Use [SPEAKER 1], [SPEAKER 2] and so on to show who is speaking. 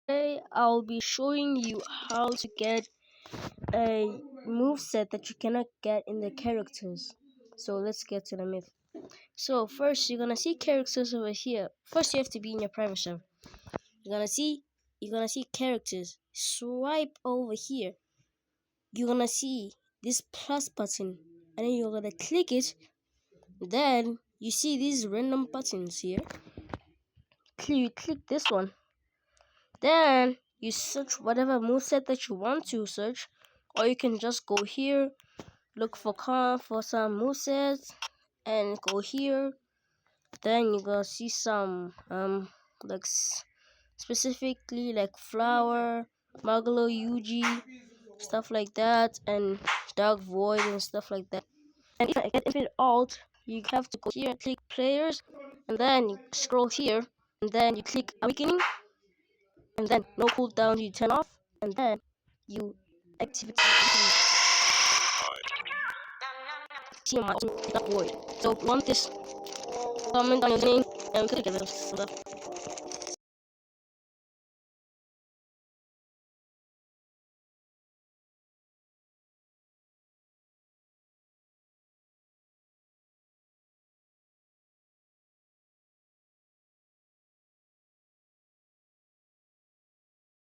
[SPEAKER 1] Today I'll be showing you how to get a move set that you cannot get in the characters. So let's get to the myth. So first you're gonna see characters over here. First you have to be in your private server. You're gonna see characters. Swipe over here. You're gonna see this plus button and then you're gonna click it. Then you see these random buttons here. You click this one. Then you search whatever moveset that you want to search, or you can just go here, look for some movesets, and go here. Then you're gonna see some like specifically like Flower, Magalo, Yuji, stuff like that, and Dark Void and stuff like that. And if I get Infinite Alt, you have to go here and click Players, and then you scroll here, and then you click Awakening, and then no cooldown you turn off, and then you activate see my ultimate Dark Void. So if you want this, comment down your name and click it.